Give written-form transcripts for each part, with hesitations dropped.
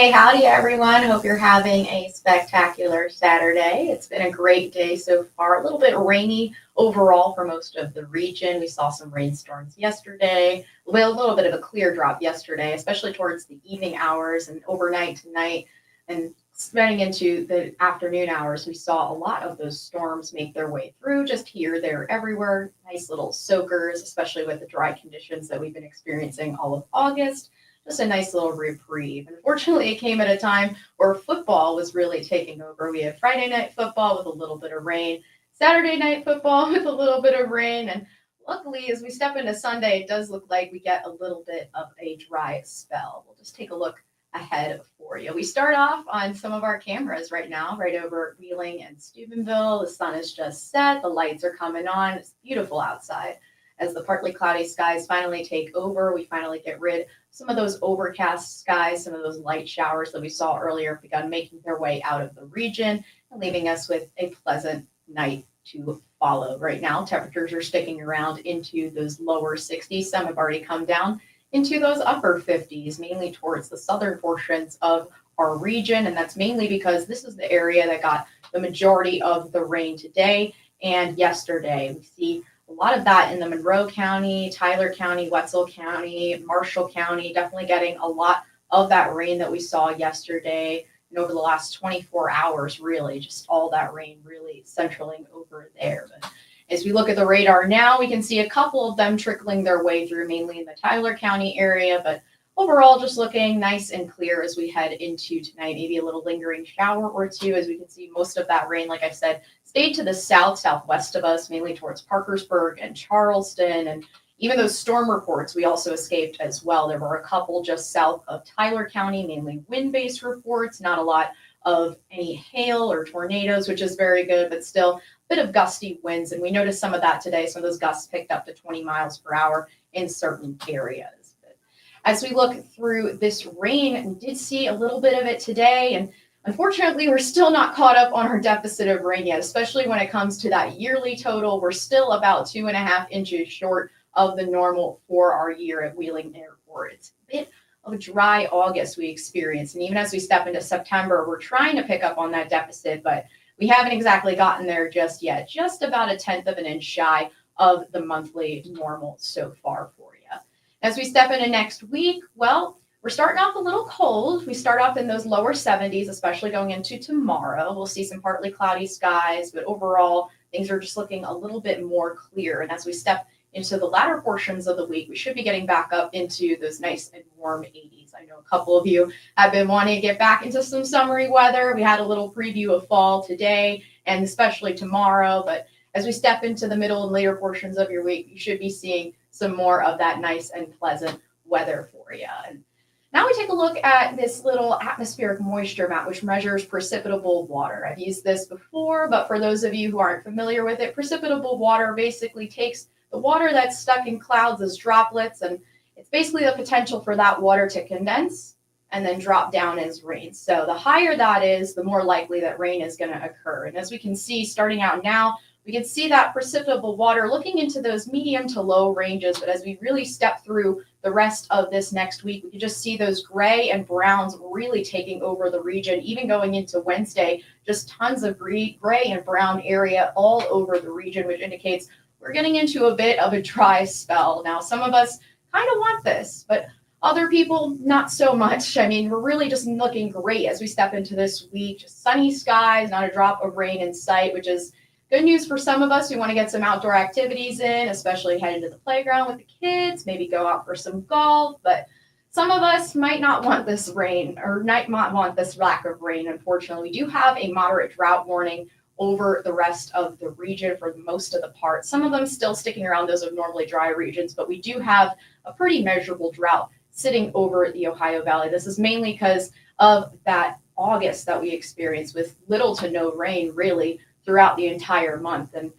Hey, howdy everyone. Hope you're having a spectacular Saturday. It's been a great day so far. A little bit rainy overall for most of the region. We saw some rainstorms yesterday. Well, a little bit of a clear drop yesterday, especially towards the evening hours and overnight tonight. And spreading into the afternoon hours, we saw a lot of those storms make their way through just here, there, everywhere. Nice little soakers, especially with the dry conditions that we've been experiencing all of August. Just a nice little reprieve. Unfortunately, it came at a time where football was really taking over. We had Friday night football with a little bit of rain, Saturday night football with a little bit of rain, and luckily, as we step into Sunday, it does look like we get a little bit of a dry spell. We'll just take a look ahead for you. We start off on some of our cameras right now, right over Wheeling and Steubenville. The sun is just set, the lights are coming on. It's beautiful outside. As the partly cloudy skies finally take over, we finally get rid of some of those overcast skies, some of those light showers that we saw earlier have begun making their way out of the region and leaving us with a pleasant night to follow. Right now, temperatures are sticking around into those lower 60s. Some have already come down into those upper 50s, mainly towards the southern portions of our region. And that's mainly because this is the area that got the majority of the rain today and yesterday. We see a lot of that in the Monroe County, Tyler County, Wetzel County, Marshall County, definitely getting a lot of that rain that we saw yesterday and over the last 24 hours, really, just all that rain really centraling over there. But as we look at the radar now, we can see a couple of them trickling their way through, mainly in the Tyler County area, but overall just looking nice and clear as we head into tonight. Maybe a little lingering shower or two, as we can see most of that rain, like I said, stayed to the southwest of us, mainly towards Parkersburg and Charleston. And even those storm reports we also escaped as well. There were a couple just south of Tyler County, mainly wind-based reports, not a lot of any hail or tornadoes, which is very good, but still a bit of gusty winds. And we noticed some of that today. Some of those gusts picked up to 20 miles per hour in certain areas. But as we look through this rain, we did see a little bit of it today. And unfortunately, we're still not caught up on our deficit of rain yet, especially when it comes to that yearly total. We're still about 2.5 inches short of the normal for our year at Wheeling Airport. It's a bit of a dry August we experienced. And even as we step into September, we're trying to pick up on that deficit, but we haven't exactly gotten there just yet. Just about 1/10 of an inch shy of the monthly normal so far for you. As we step into next week, well, we're starting off a little cold. We start off in those lower 70s, especially going into tomorrow. We'll see some partly cloudy skies, but overall, things are just looking a little bit more clear. And as we step into the latter portions of the week, we should be getting back up into those nice and warm 80s. I know a couple of you have been wanting to get back into some summery weather. We had a little preview of fall today and especially tomorrow, but as we step into the middle and later portions of your week, you should be seeing some more of that nice and pleasant weather for you. And now we take a look at this little atmospheric moisture map, which measures precipitable water. I've used this before, but for those of you who aren't familiar with it, precipitable water basically takes the water that's stuck in clouds as droplets, and it's basically the potential for that water to condense and then drop down as rain. So the higher that is, the more likely that rain is going to occur. And as we can see, starting out now, we can see that precipitable water looking into those medium to low ranges. But as we really step through the rest of this next week, we can just see those gray and browns really taking over the region, even going into Wednesday, just tons of gray and brown area all over the region, which indicates we're getting into a bit of a dry spell. Now, some of us kind of want this, but other people, not so much. I mean, we're really just looking great as we step into this week. Just sunny skies, not a drop of rain in sight, which is good news for some of us who want to get some outdoor activities in, especially head into the playground with the kids, maybe go out for some golf. But some of us might not want this rain or might not want this lack of rain, unfortunately. We do have a moderate drought warning over the rest of the region for most of the part. Some of them still sticking around those abnormally dry regions, but we do have a pretty measurable drought sitting over the Ohio Valley. This is mainly because of that August that we experienced with little to no rain really throughout the entire month. And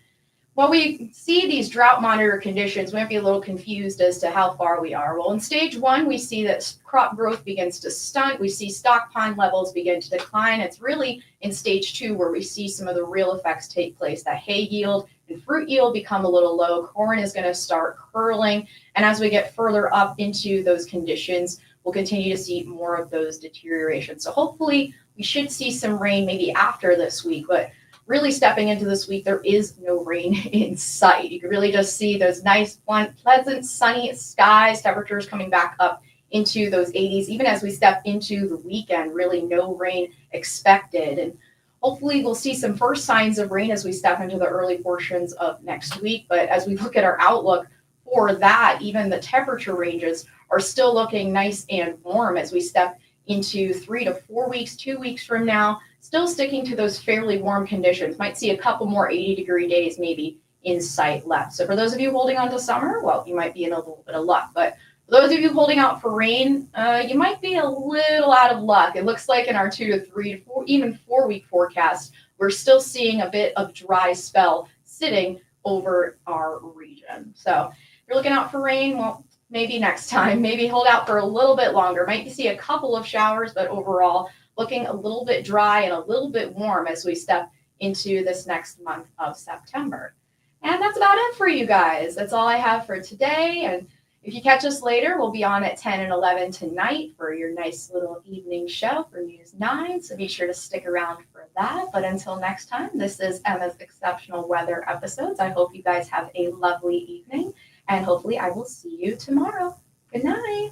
while we see these drought monitor conditions, we might be a little confused as to how far we are. Well, in stage 1, we see that crop growth begins to stunt. We see stock pine levels begin to decline. It's really in stage 2 where we see some of the real effects take place. That hay yield and fruit yield become a little low. Corn is going to start curling. And as we get further up into those conditions, we'll continue to see more of those deteriorations. So hopefully we should see some rain maybe after this week, but really stepping into this week, there is no rain in sight. You can really just see those nice, pleasant, sunny skies, temperatures coming back up into those 80s, even as we step into the weekend, really no rain expected. And hopefully we'll see some first signs of rain as we step into the early portions of next week. But as we look at our outlook for that, even the temperature ranges are still looking nice and warm as we step into 3 to 4 weeks, 2 weeks from now, still sticking to those fairly warm conditions. Might see a couple more 80-degree days maybe in sight left. So for those of you holding on to summer, well, you might be in a little bit of luck. But for those of you holding out for rain, you might be a little out of luck. It looks like in our 2 to 3 to 4, even 4-week forecast, we're still seeing a bit of dry spell sitting over our region. So if you're looking out for rain, well, maybe next time, maybe hold out for a little bit longer. Might see a couple of showers, but overall looking a little bit dry and a little bit warm as we step into this next month of September. And that's about it for you guys. That's all I have for today. And if you catch us later, we'll be on at 10 and 11 tonight for your nice little evening show for News 9. So be sure to stick around for that. But until next time, this is Emma's Exceptional Weather Episodes. I hope you guys have a lovely evening, and hopefully I will see you tomorrow. Good night.